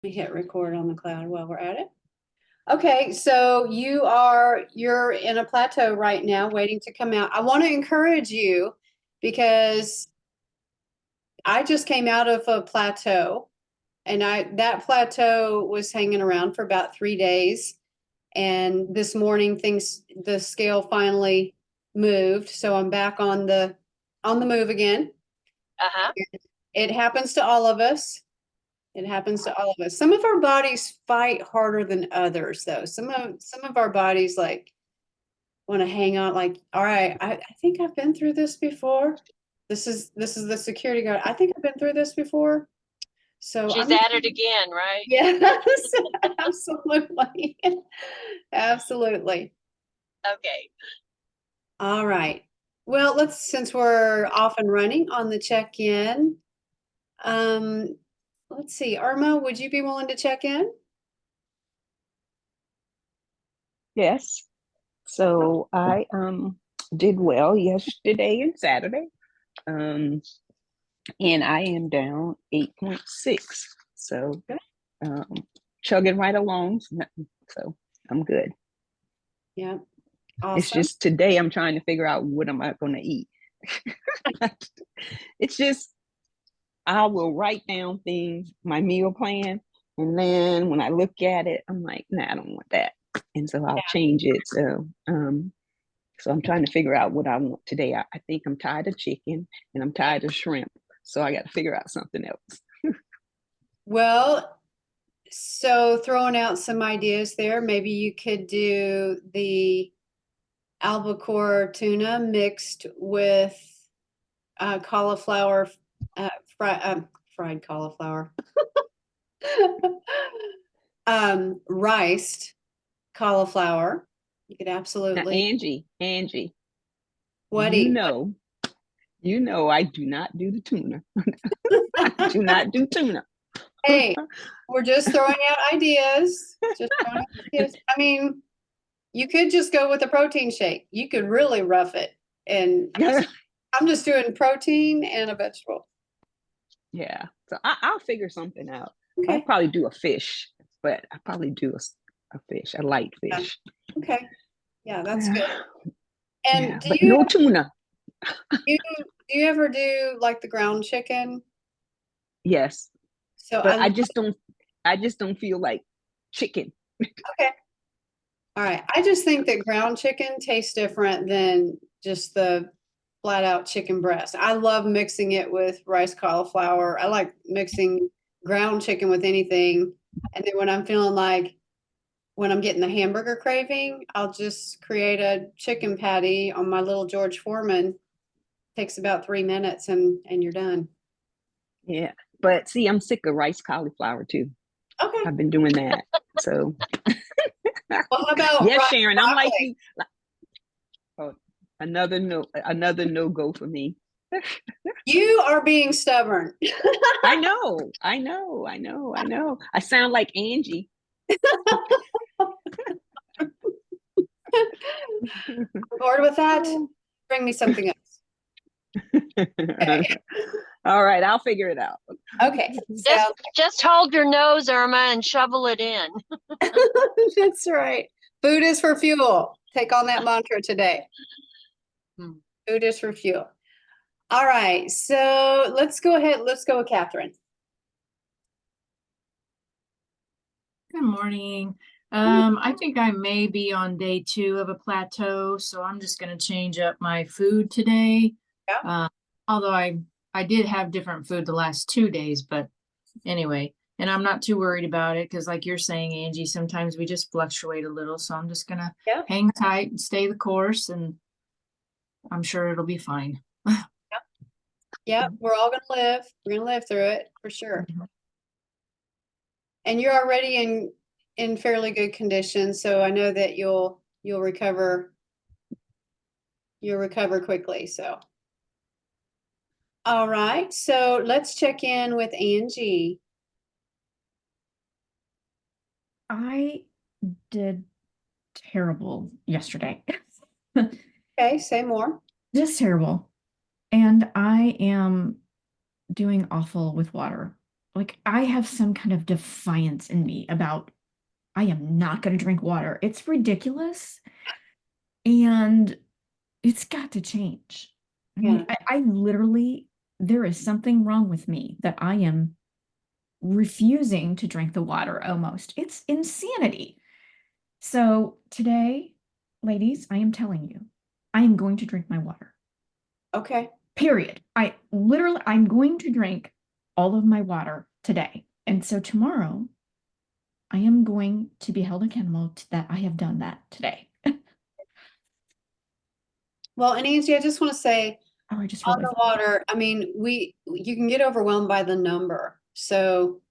We hit record on the cloud while we're at it. Okay, so you're in a plateau right now waiting to come out. I want to encourage you because I just came out of a plateau and that plateau was hanging around for about 3 days. And this morning the scale finally moved. So I'm back on the move again. Uh-huh. It happens to all of us. It happens to all of us. Some of our bodies fight harder than others, though. Some of our bodies like want to hang on, like, all right, I think I've been through this before. This is the security guard. I think I've been through this before. So She's I'm at it again, right? yes, absolutely. Absolutely. Okay. All right. Well, since we're off and running on the check-in, um, let's see. Irma, would you be willing to check in? Yes. So I did well yesterday and Saturday. Um and I am down 8.6. So um chugging right along. So I'm good. Yeah. It's Awesome. just today I'm trying to figure out what am I gonna eat. It's just I will write down things, my meal plan, and then when I look at it, I'm like, nah, I don't want that. And so I'll change it. So I'm trying to figure out what I want today. I think I'm tired of chicken and I'm tired of shrimp. So I got to figure out something else. Well, so throwing out some ideas there, maybe you could do the albacore tuna mixed with cauliflower, fried cauliflower, riced cauliflower. You could Now, absolutely. Angie, What you eat? know, you know, I do not do the tuna. I do not do tuna. Hey, we're just throwing out ideas. Just throwing out ideas. I mean, you could just go with a protein shake. You could really rough it. And I'm just doing protein and a vegetable. Yeah. So I'll figure something out. I'll Okay. probably do a fish, but I probably do a fish, a light Yeah. fish. Okay. Yeah, that's good. Yeah. And Yeah, but no tuna. you do you ever do like the ground chicken? Yes, So but I just don't feel like chicken. okay. All right. I just think that ground chicken tastes different than just the flat out chicken breast. I love mixing it with rice cauliflower. I like mixing ground chicken with anything. And then when I'm getting the hamburger craving, I'll just create a chicken patty on my little George Foreman. Takes about 3 minutes and you're done. Yeah, but see, I'm sick of rice cauliflower too. Okay. I've been doing that. So Well, how about yes, rice Sharon, I'm like broccoli? you. Oh, another no go for me. You are being stubborn. I know, I know, I know, I know. I sound like Angie. I'm bored with that. Bring me something else. Okay. All right, I'll figure it out. Okay. Just hold your nose, Irma, and shovel it in. That's right. Food is for fuel. Take on that mantra today. Food is for fuel. All right. So let's go ahead. Let's go with Catherine. Good morning. I think I may be on day 2 of a plateau, so I'm just going to change up my food today. Yeah. Although I did have different food the last 2 days, but anyway, and I'm not too worried about it because like you're saying, Angie, sometimes we just fluctuate a little. So I'm just going to Yeah. hang tight and stay the course, and I'm sure it'll be fine. Yeah. We're all going to live. We're going to live through it for sure. And you're already in fairly good condition, so I know that you'll recover. You'll recover quickly. So, all right. So let's check in with Angie. I did terrible yesterday. Okay, say more. Just terrible. And I am doing awful with water. like I have some kind of defiance in me about I am not going to drink water. It's ridiculous and it's got to change. I Yeah. mean, I literally, there is something wrong with me that I am refusing to drink the water almost. It's insanity. So today, ladies, I am telling you, I am going to drink my water. Okay. Period. I'm going to drink all of my water today. And so tomorrow, I am going to be held accountable that I have done that today. Well, and Angie, I just want to say Oh, I just on realized. the water, I mean, you can get overwhelmed by the number. So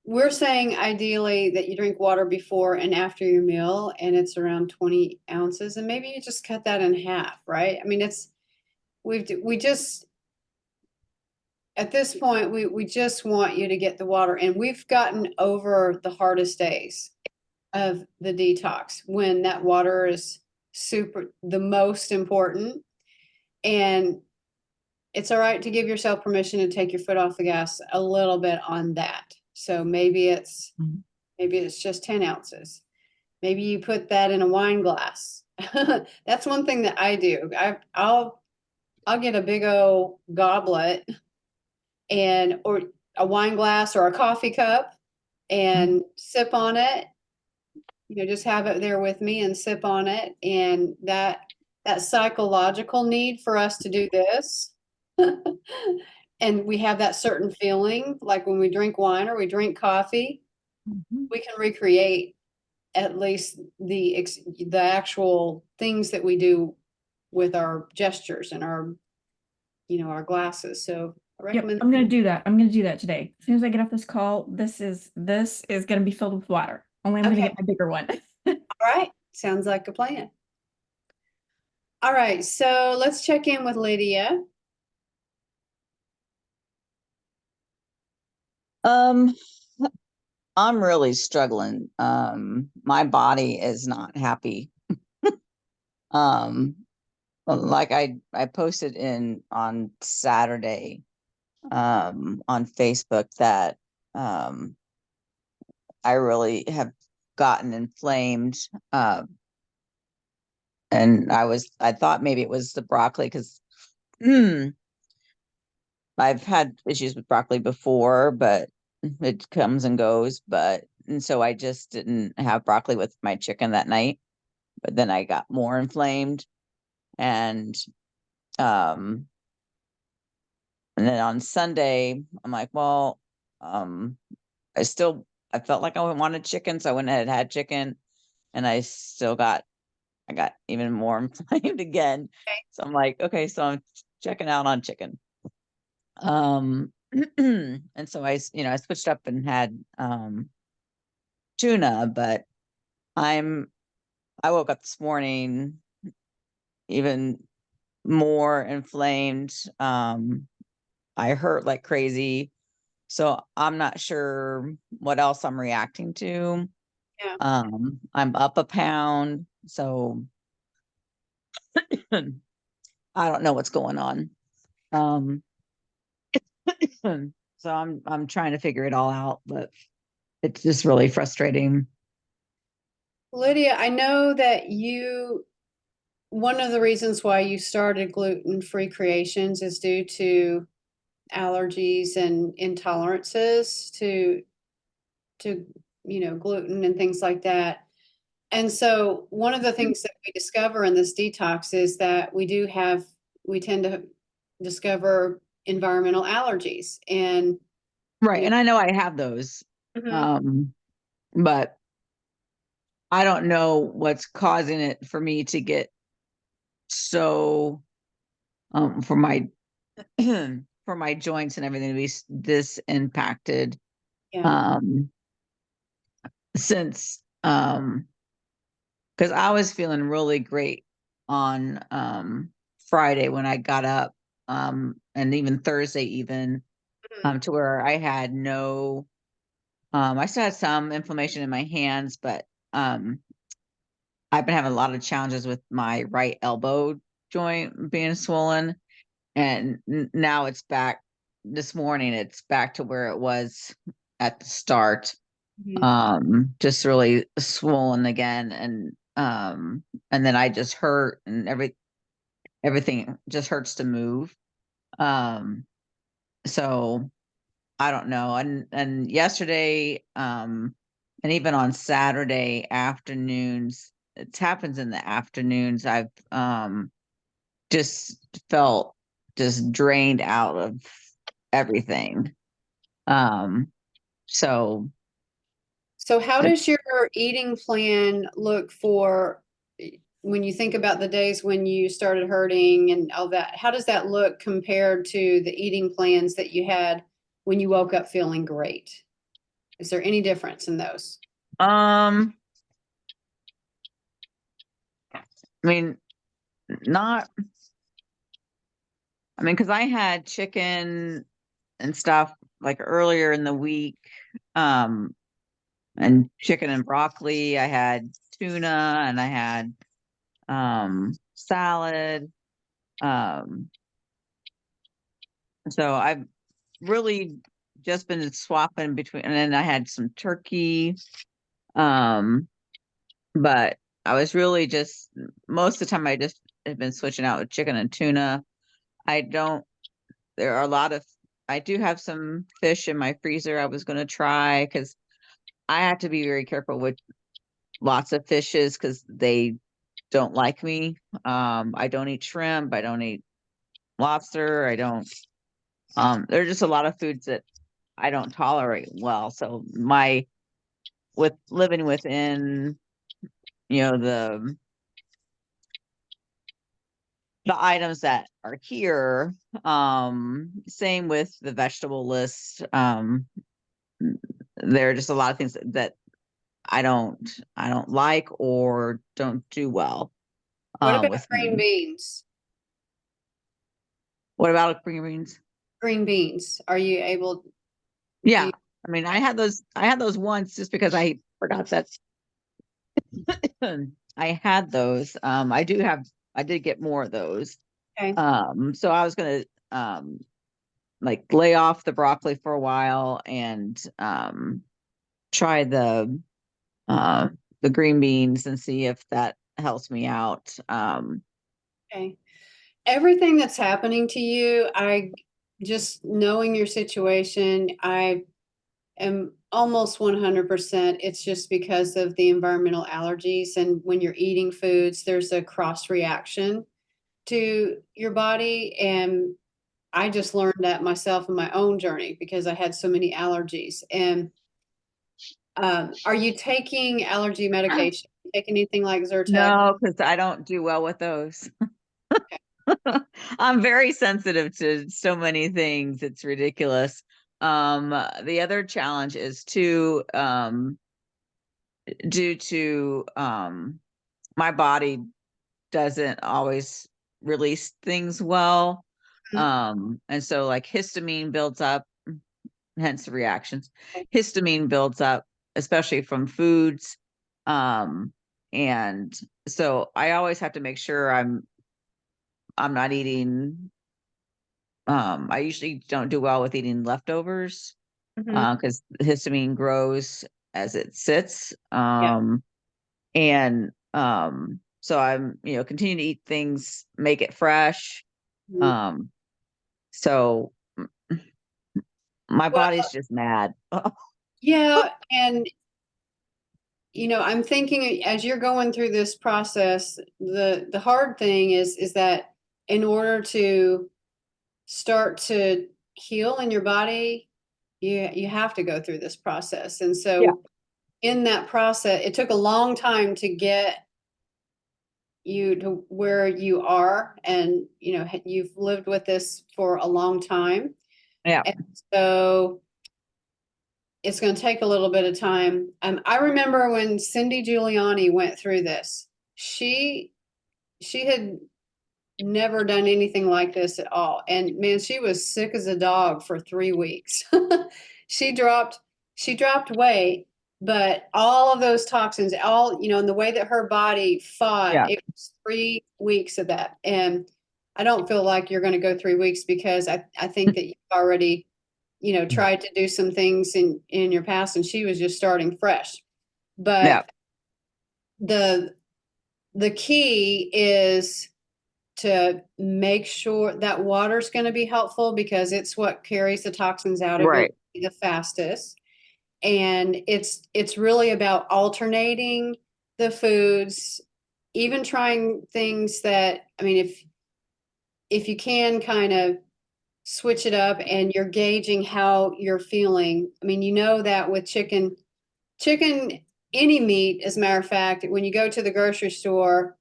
we're saying ideally that you drink water before and after your meal, and it's around 20 ounces, and maybe you just cut that in half, right? I mean, we just, at this point, we just want you to get the water, and we've gotten over the hardest days of the detox when that water is the most important. And it's all right to give yourself permission to take your foot off the gas a little bit on that. So Mhm. maybe it's just 10 ounces. Maybe you put that in a wine glass. That's one thing that I do. I'll get a big old goblet or a wine glass or a coffee cup and sip on it. Just have it there with me and sip on it. And that psychological need for us to do this. And we have that certain feeling, like when we drink wine or we drink coffee, Mhm. we can recreate at least the actual things that we do with our gestures and our glasses. So I Yep, recommend. I'm gonna do that. I'm gonna do that today. As soon as I get off this call, this is gonna be filled with water. Only I'm gonna Okay. get my bigger one. All right. Sounds like a plan. All right. So let's check in with Lydia. Um, I'm really struggling. My body is not happy. Um, like I posted in on Saturday, on Facebook that um I really have gotten inflamed. And I thought maybe it was the broccoli because I've had issues with broccoli before, but it comes and goes. And so I just didn't have broccoli with my chicken that night. But then I got more inflamed, and um, and then on Sunday, I'm like, well, um, I felt like I wanted chicken, so I went ahead and had chicken, and I got even more inflamed again. So I'm like, okay, so I'm checking out on chicken. And so I switched up and had tuna, but I'm I woke up this morning even more inflamed. I hurt like crazy. So I'm not sure what else I'm reacting to. Yeah. I'm up a pound, so I don't know what's going on. Um, so I'm trying to figure it all out, but it's just really frustrating. Lydia, I know that one of the reasons why you started gluten-free creations is due to allergies and intolerances to gluten and things like that. And so one of the things that we discover in this detox is that we tend to discover environmental allergies. And Right. And I know I have those. Mhm. Um, but I don't know what's causing it for me to get so for my for my joints and everything to be this impacted Yeah. um since because I was feeling really great on Friday when I got up, and even Thursday even, Mhm. to where I had no I still had some inflammation in my hands, but I've been having a lot of challenges with my right elbow joint being swollen, and now it's back this morning it's back to where it was at the start. Mhm. Just really swollen again, and then I just hurt, and everything just hurts to move. Um, so I don't know. And yesterday, and even on Saturday afternoons, it happens in the afternoons. I've just felt just drained out of everything. So So how it, does your eating plan look for when you think about the days when you started hurting and all that? How does that look compared to the eating plans that you had when you woke up feeling great? Is there any difference in those? I mean, not, I mean, because I had chicken and stuff like earlier in the week, um, and chicken and broccoli. I had tuna and I had salad. Um, so I've really just been swapping between, and then I had some turkey. Um, but I was really just most of the time I just have been switching out with chicken and tuna. I don't, there are a lot of, I do have some fish in my freezer I was going to try because I have to be very careful with lots of fishes because they don't like me. I don't eat shrimp. I don't eat lobster. I don't, there's just a lot of foods that I don't tolerate well. So with living within, the items that are here, same with the vegetable list. There are just a lot of things that I don't like or don't do well What about with green me. beans? What about green beans? Green beans, are you able, do Yeah. you, I mean, I had those once just because I forgot that I had those. I did get more of those. okay, So I was gonna like lay off the broccoli for a while and try uh the green beans and see if that helps me out. okay. Everything that's happening to you, I just knowing your situation, I am almost 100%. It's just because of the environmental allergies. And when you're eating foods, there's a cross reaction to your body. And I just learned that myself in my own journey because I had so many allergies. And are you taking allergy medication? Take anything like Zyrtec? No, because I don't do well with those. I'm very sensitive to so many things. It's ridiculous. The other challenge is too, due to my body doesn't always release things well. Mhm. And so like histamine builds up, hence the reactions. Histamine builds up, especially from foods. And so I always have to make sure I'm not eating, I usually don't do well with eating leftovers Mhm. because histamine grows as it sits. Yeah. And so I'm, continue to eat things, make it fresh. Mhm. Um, so my Well, body's just mad. yeah, and I'm thinking as you're going through this process, the hard thing is that in order to start to heal in your body, you have to go through this process. And Yeah. so in that process, it took a long time to get you to where you are, and you've lived with this for a long time. Yeah. And so it's going to take a little bit of time. I remember when Cindy Giuliani went through this. She had never done anything like this at all, and man, she was sick as a dog for 3 weeks. She dropped she dropped weight, but all of those toxins, all and the way that her body fought, Yeah. it was 3 weeks of that, and I don't feel like you're going to go 3 weeks because I think that you've already, tried to do some things in your past, and she was just starting fresh. Yeah. But the key is to make sure that water's going to be helpful because it's what carries the toxins out of Right. you the fastest. And it's really about alternating the foods, even trying things that, I mean, if you can kind of switch it up and you're gauging how you're feeling. I mean, that with chicken, any meat, as a matter of fact, when you go to the grocery store,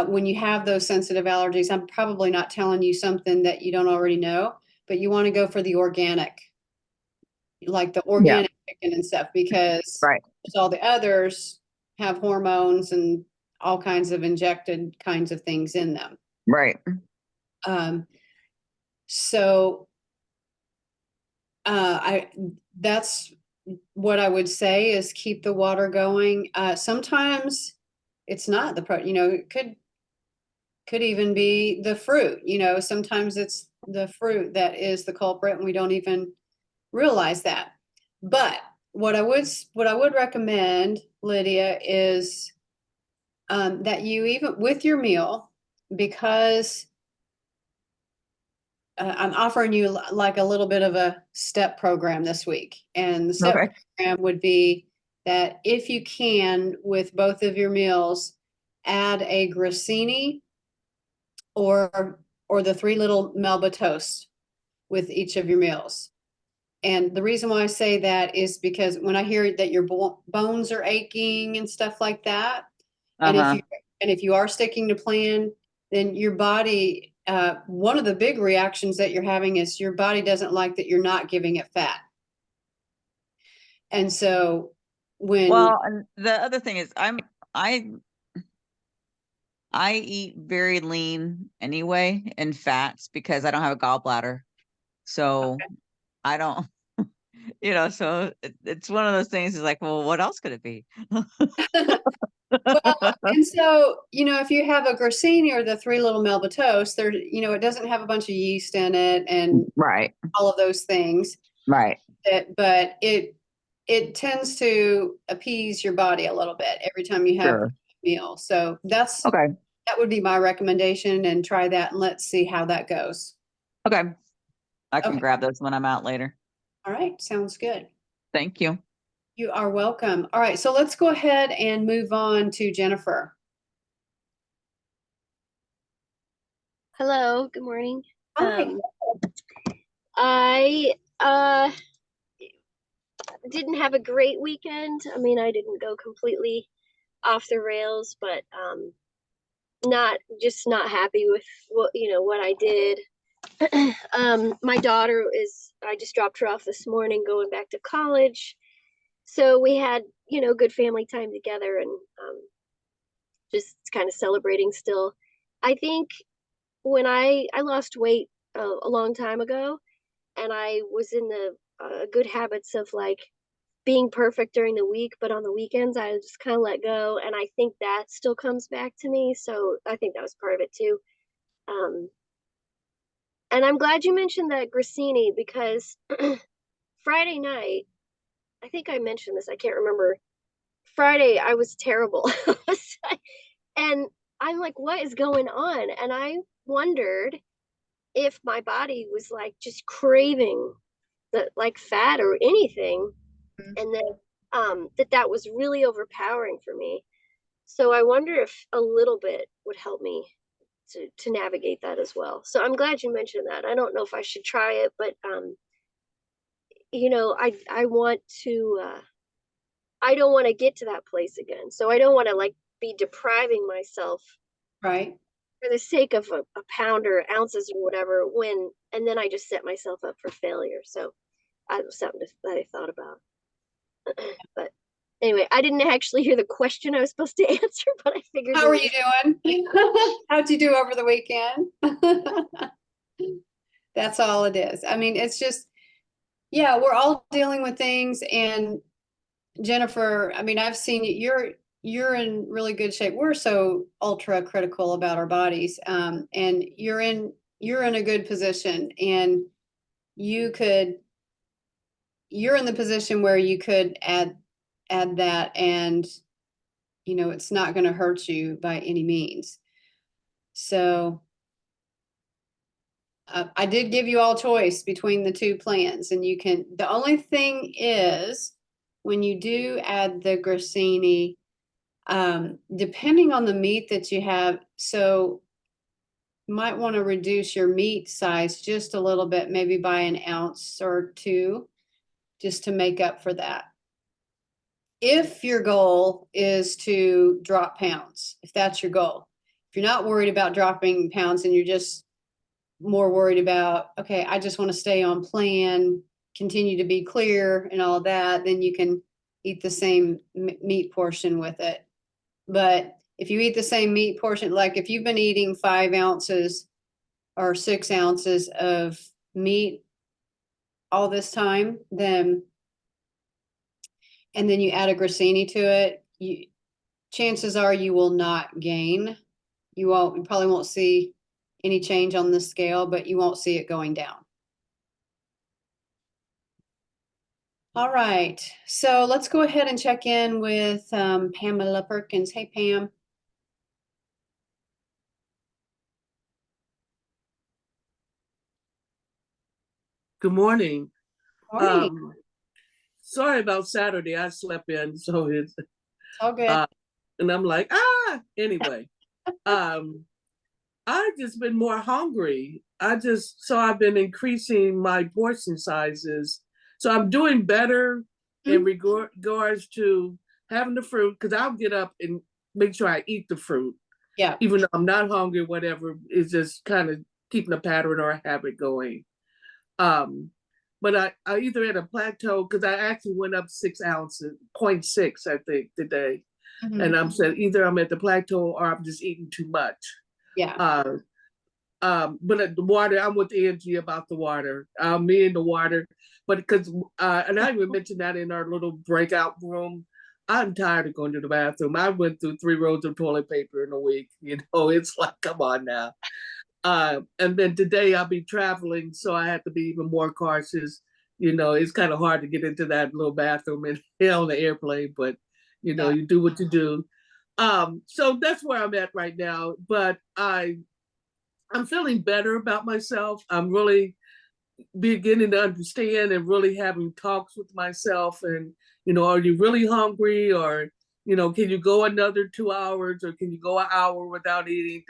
when you have those sensitive allergies, I'm probably not telling you something that you don't already know, but you want to go for the organic, like the organic chicken and stuff, because Right. all the others have hormones and all kinds of injected kinds of things in them. Right. So that's what I would say is keep the water going. Sometimes it's not the it could even be the fruit. Sometimes it's the fruit that is the culprit and we don't even realize that. But what I would recommend, Lydia, is that you, even with your meal, because I'm offering you like a little bit of a step program this week. And the step program would be that if you can, with both of your meals, add a grissini or the 3 little Melba toasts with each of your meals. And the reason why I say that is because when I hear that your bones are aching and stuff like that, and if you are sticking to plan, then your body, one of the big reactions that you're having is your body doesn't like that you're not giving it fat. And so and the other thing is I eat very lean anyway and fats because I don't have a gallbladder. So I don't, so it's one of those things is like, well, what else could it be? Well, and so, if you have a grissini or the 3 little Melba toast, there, it doesn't have a bunch of yeast in it and Right. all of those things. Right. But it tends to appease your body a little bit every time you have a meal. So that would be my recommendation, and try that and let's see how that goes. Okay. I can grab those when I'm out later. All right. Sounds good. Thank you. You are welcome. All right. So let's go ahead and move on to Jennifer. Hello, good morning. Hi. I didn't have a great weekend. I mean, I didn't go completely off the rails, but not happy with what I did. My daughter I just dropped her off this morning going back to college. So we had, good family time together and just kind of celebrating still. I think when I lost weight a long time ago, and I was in the good habits of like being perfect during the week, but on the weekends I just kind of let go, and I think that still comes back to me. So I think that was part of it too. And I'm glad you mentioned that grissini, because Friday night, I think I mentioned this, I can't remember. Friday I was terrible. And I'm like, what is going on? And I wondered if my body was like just craving the like fat or anything, and then that was really overpowering for me. So I wonder if a little bit would help me to navigate that as well. So I'm glad you mentioned that. I don't know if I should try it, but I want to I don't want to get to that place again. So I don't want to like be depriving myself Right. for the sake of a pound or ounces or whatever, and then I just set myself up for failure. So that was something that I thought about. But anyway, I didn't actually hear the question I was supposed to answer, but I figured. How are you doing? How'd you do over the weekend? That's all it is. I mean, it's just, we're all dealing with things. And Jennifer, I mean, I've seen you, you're in really good shape. We're so ultra critical about our bodies. And you're in a good position, and you're in the position where you could add that, and it's not going to hurt you by any means. So I did give you all choice between the two plans, and the only thing is, when you do add the grissini, depending on the meat that you have, so you might want to reduce your meat size just a little bit, maybe by an ounce or two, just to make up for that. If your goal is to drop pounds, if that's your goal, if you're not worried about dropping pounds and you're just more worried about, okay, I just want to stay on plan, continue to be clear and all that, then you can eat the same meat portion with it. But if you eat the same meat portion, like if you've been eating 5 ounces or 6 ounces of meat all this time, and then you add a grissini to it, chances are you will not gain. You probably won't see any change on the scale, but you won't see it going down. All right, so let's go ahead and check in with Pamela Perkins. Hey, Pam. Good morning. Morning. Sorry about Saturday. I slept in, so it's All good. and I'm like, anyway. I've just been more hungry. So I've been increasing my portion sizes. So I'm doing better in regards to having the fruit, because I'll get up and make sure I eat the fruit. Yeah. Even though I'm not hungry, whatever, it's just kind of keeping a pattern or a habit going. But I either at a plateau, because I actually went up 6 ounces, 0.6, I think, today. And I'm saying either I'm at the plateau or I'm just eating too much. Yeah. But at the water, I'm with Angie about the water. Me and the water, but because and I even mentioned that in our little breakout room. I'm tired of going to the bathroom. I went through 3 rolls of toilet paper in a week. It's like, come on now. And then today I'll be traveling, so I have to be even more cautious. It's kind of hard to get into that little bathroom on the airplane, but you do what you do. So that's where I'm at right now. But I'm feeling better about myself. I'm really beginning to understand and really having talks with myself. And are you really hungry, or can you go another 2 hours, or can you go an hour without eating?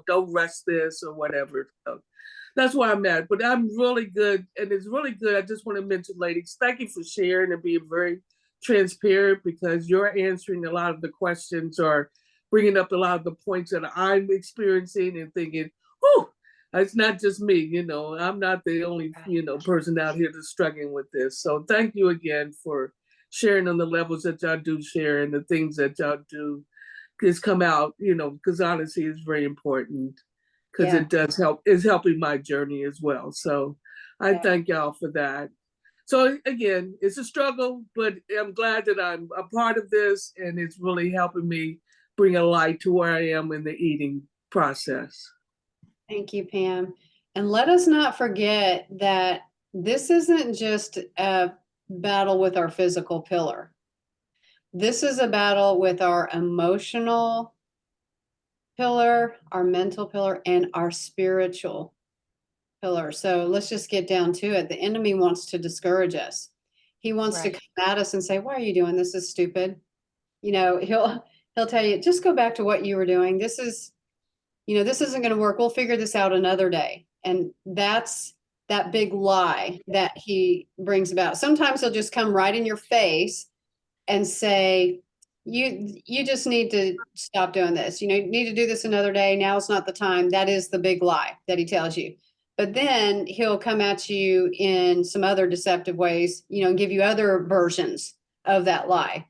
Don't rush this or whatever. So that's where I'm at. But I'm really good, and it's really good. I just want to mention, ladies, thank you for sharing and being very transparent, because you're answering a lot of the questions or bringing up a lot of the points that I'm experiencing and thinking, oh, it's not just me. I'm not the only person out here that's struggling with this. So thank you again for sharing on the levels that y'all do share, and the things that y'all do just come out, because honesty is very important, because it does help. It's helping my journey as well. So I thank y'all for that. So again, it's a struggle, but I'm glad that I'm a part of this, and it's really helping me bring a light to where I am in the eating process. Thank you, Pam. And let us not forget that this isn't just a battle with our physical pillar. This is a battle with our emotional pillar, our mental pillar, and our spiritual pillar. So let's just get down to it. The enemy wants to discourage us. He wants to come at us and say, why are you doing this? This is stupid. He'll tell you, just go back to what you were doing. This isn't going to work. We'll figure this out another day. And that's that big lie that he brings about. Sometimes he'll just come right in your face and say, you just need to stop doing this. You need to do this another day. Now's not the time. That is the big lie that he tells you. But then he'll come at you in some other deceptive ways, and give you other versions of that lie.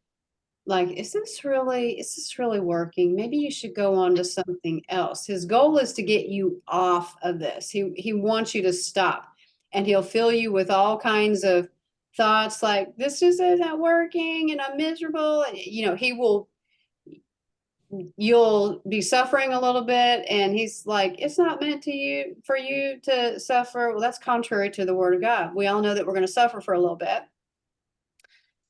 Like, is this really working? Maybe you should go on to something else. His goal is to get you off of this. He wants you to stop, and he'll fill you with all kinds of thoughts like, this just isn't working and I'm miserable. And, you'll be suffering a little bit, and he's like, it's not meant to you for you to suffer. Well, that's contrary to the word of God. We all know that we're going to suffer for a little bit.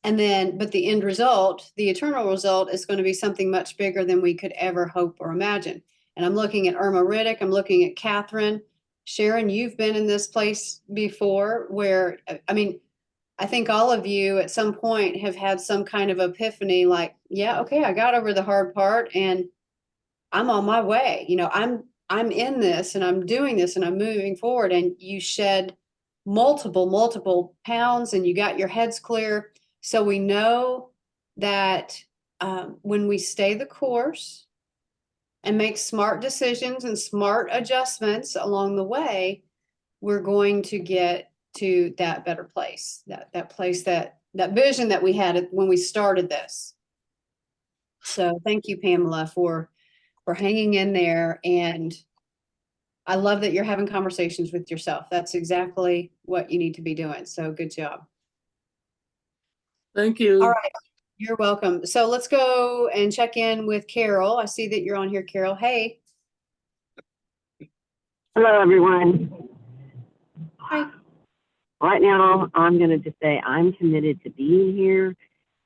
And then, but the end result, the eternal result, is going to be something much bigger than we could ever hope or imagine. And I'm looking at Irma Riddick, I'm looking at Catherine. Sharon, you've been in this place before where, I mean, I think all of you at some point have had some kind of epiphany like, yeah, okay, I got over the hard part and I'm on my way. You know, I'm in this and I'm doing this and I'm moving forward. And you shed multiple pounds and you got your heads clear. So we know that when we stay the course and make smart decisions and smart adjustments along the way, we're going to get to that better place, that place, that vision that we had when we started this. So thank you, Pamela, for hanging in there. And I love that you're having conversations with yourself. That's exactly what you need to be doing. So good job. Thank you. All right. You're welcome. So let's go and check in with Carol. I see that you're on here, Carol. Hey. Hello, everyone. Hi. Right now, I'm going to just say I'm committed to being here,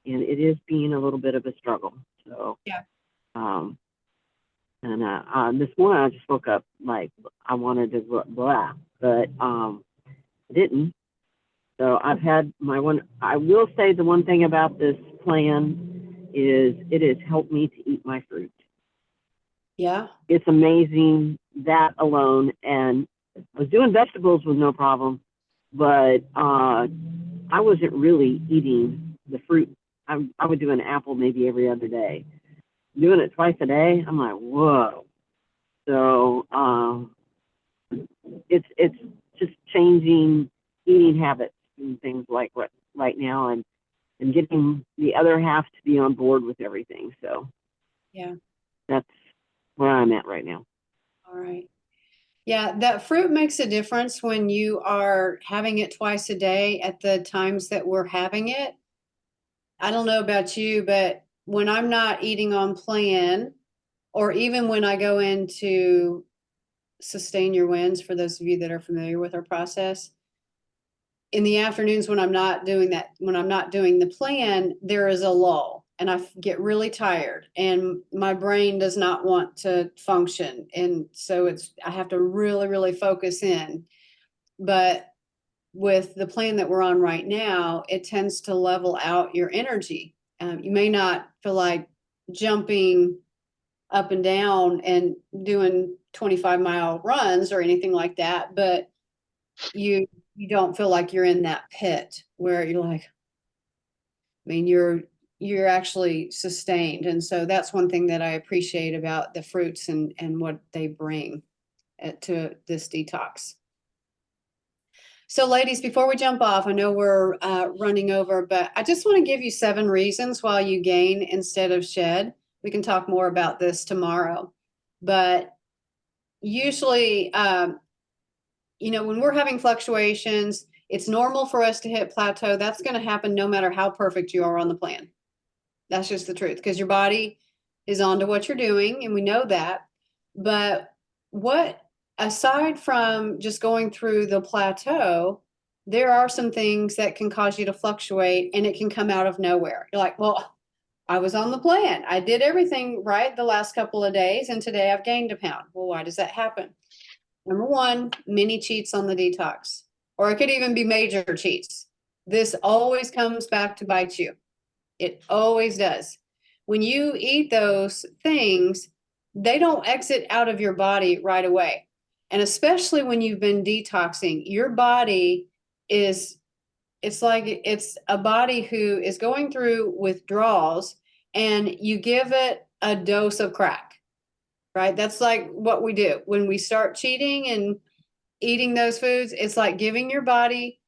and it is being a little bit of a struggle. So, yeah. This morning I just woke up like I wanted to blah, but I didn't. So I've had my one. I will say the one thing about this plan is it has helped me to eat my fruit. Yeah. It's amazing, that alone. And I was doing vegetables with no problem, but I wasn't really eating the fruit. I would do an apple maybe every other day. Doing it twice a day, I'm like, whoa. So it's just changing eating habits and things like right now, and getting the other half to be on board with everything. So yeah, that's where I'm at right now. All right. Yeah, that fruit makes a difference when you are having it twice a day at the times that we're having it. I don't know about you, but when I'm not eating on plan, or even when I go into Sustain Your Wins, for those of you that are familiar with our process, in the afternoons when I'm not doing that, when I'm not doing the plan, there is a lull and I get really tired and my brain does not want to function. And so I have to really focus in. But with the plan that we're on right now, it tends to level out your energy. You may not feel like jumping up and down and doing 25-mile runs or anything like that, but you don't feel like you're in that pit where you're like, I mean, you're actually sustained. And so that's one thing that I appreciate about the fruits and what they bring to this detox. So ladies, before we jump off, I know we're running over, but I just want to give you 7 reasons why you gain instead of shed. We can talk more about this tomorrow, but usually, when we're having fluctuations, it's normal for us to hit plateau. That's going to happen no matter how perfect you are on the plan. That's just the truth, because your body is on to what you're doing, and we know that. But aside from just going through the plateau, there are some things that can cause you to fluctuate, and it can come out of nowhere. You're like, well, I was on the plan. I did everything right the last couple of days, and today I've gained a pound. Well, why does that happen? Number 1, mini cheats on the detox, or it could even be major cheats. This always comes back to bite you. It always does. When you eat those things, they don't exit out of your body right away. And especially when you've been detoxing, your body it's a body who is going through withdrawals, and you give it a dose of crack, right? That's like what we do when we start cheating and eating those foods. It's like giving your body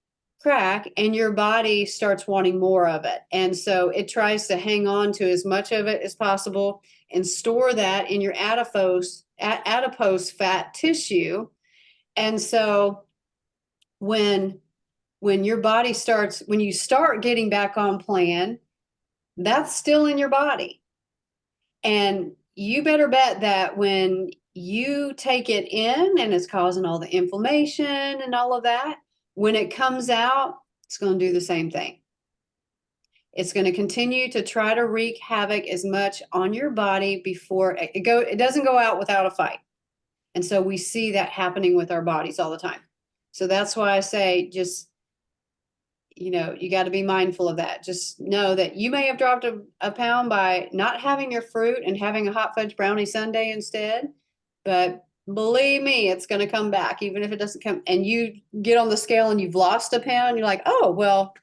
crack, and your body starts wanting more of it. And so it tries to hang on to as much of it as possible and store that in your adipose fat tissue. And so when your body when you start getting back on plan, that's still in your body. And you better bet that when you take it in and it's causing all the inflammation and all of that, when it comes out, it's going to do the same thing. It's going to continue to try to wreak havoc as much on your body before it doesn't go out without a fight. And so we see that happening with our bodies all the time. So that's why I say, just, you know, you got to be mindful of that. Just know that you may have dropped a pound by not having your fruit and having a hot fudge brownie sundae instead. But believe me, it's going to come back, even if it doesn't come. And you get on the scale and you've lost a pound, you're like, oh, well,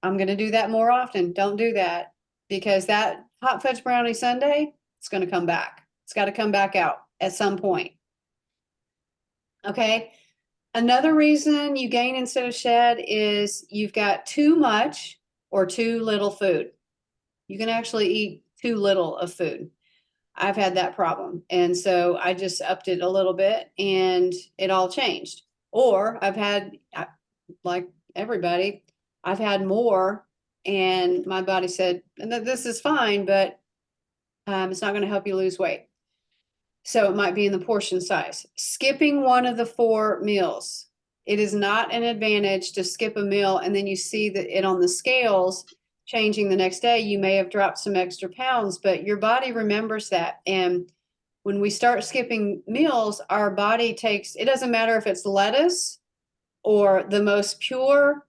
I'm going to do that more often. Don't do that, because that hot fudge brownie sundae, it's going to come back. It's got to come back out at some point. Okay. Another reason you gain instead of shed is you've got too much or too little food. You can actually eat too little of food. I've had that problem. And so I just upped it a little bit and it all changed. Or I've had, like everybody, I've had more and my body said, this is fine, but it's not going to help you lose weight. So it might be in the portion size. Skipping one of the 4 meals. It is not an advantage to skip a meal and then you see that it on the scales changing the next day. You may have dropped some extra pounds, but your body remembers that. And when we start skipping meals, our body takes, it doesn't matter if it's lettuce or the most pure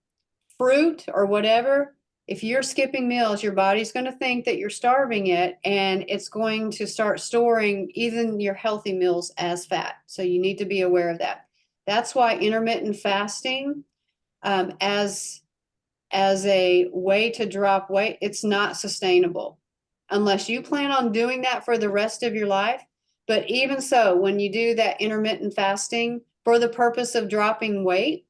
fruit or whatever. If you're skipping meals, your body's going to think that you're starving it, and it's going to start storing even your healthy meals as fat. So you need to be aware of that. That's why intermittent fasting, as a way to drop weight, it's not sustainable unless you plan on doing that for the rest of your life. But even so, when you do that intermittent fasting for the purpose of dropping weight,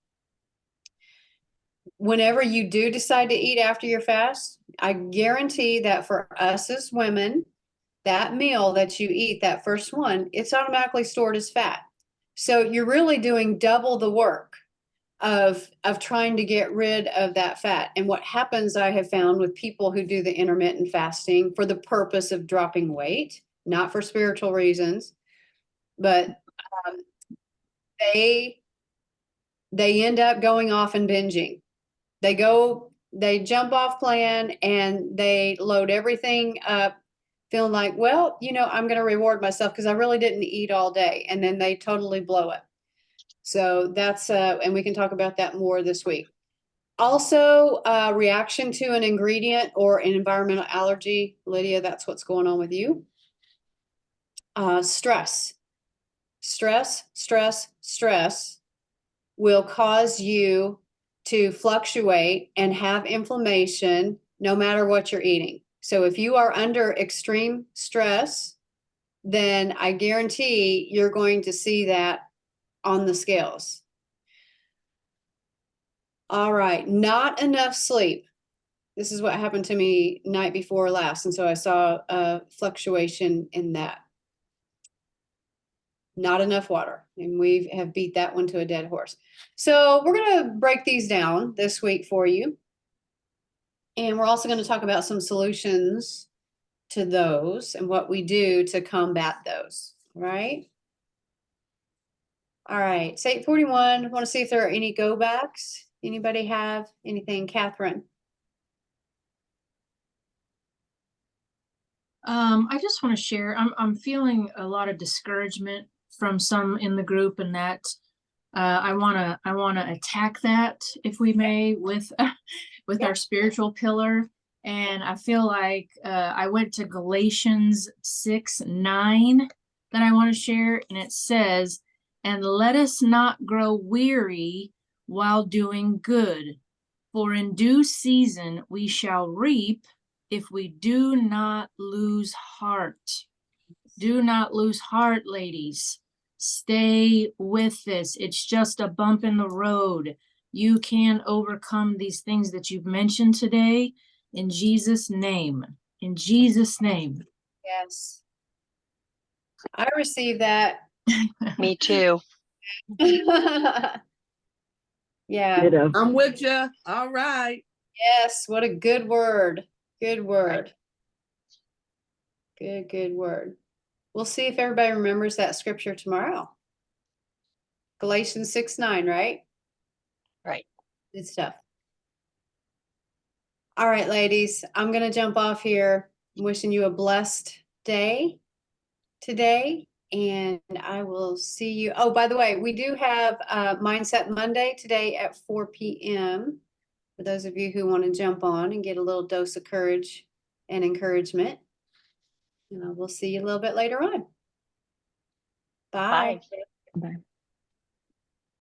whenever you do decide to eat after your fast, I guarantee that for us as women, that meal that you eat, that first one, it's automatically stored as fat. So you're really doing double the work of trying to get rid of that fat. And what happens, I have found with people who do the intermittent fasting for the purpose of dropping weight, not for spiritual reasons, but they end up going off and binging. They jump off plan and they load everything up feeling like, well, you know, I'm going to reward myself because I really didn't eat all day. And then they totally blow it. So that's, and we can talk about that more this week. Also, reaction to an ingredient or an environmental allergy. Lydia, that's what's going on with you. Stress will cause you to fluctuate and have inflammation no matter what you're eating. So if you are under extreme stress, then I guarantee you're going to see that on the scales. All right, not enough sleep. This is what happened to me night before last, and so I saw a fluctuation in that. Not enough water, and we have beat that one to a dead horse. So we're going to break these down this week for you, and we're also going to talk about some solutions to those and what we do to combat those, right? All right, it's 8:41. I want to see if there are any go backs. Anybody have anything? Catherine? I just want to share, I'm feeling a lot of discouragement from some in the group, and that I want to attack that, if we may, with with our spiritual pillar. And I feel like I went to Galatians 6:9 that I want to share, and it says, "And let us not grow weary while doing good, for in due season we shall reap if we do not lose heart." Do not lose heart, ladies. Stay with this. It's just a bump in the road. You can overcome these things that you've mentioned today in Jesus' name. In Jesus' name. Yes. I received that. Me too. Yeah. Ditto. I'm with you. All right. Yes. What a good word. Good word. Good word. we'll see if everybody remembers that scripture tomorrow. Galatians 6:9, right? Right. Good stuff. All right, ladies, I'm going to jump off here. I'm wishing you a blessed day today, and I will see you. Oh, by the way, we do have Mindset Monday today at 4 p.m. for those of you who want to jump on and get a little dose of courage and encouragement. And we'll see you a little bit later on. Bye. Bye. Bye.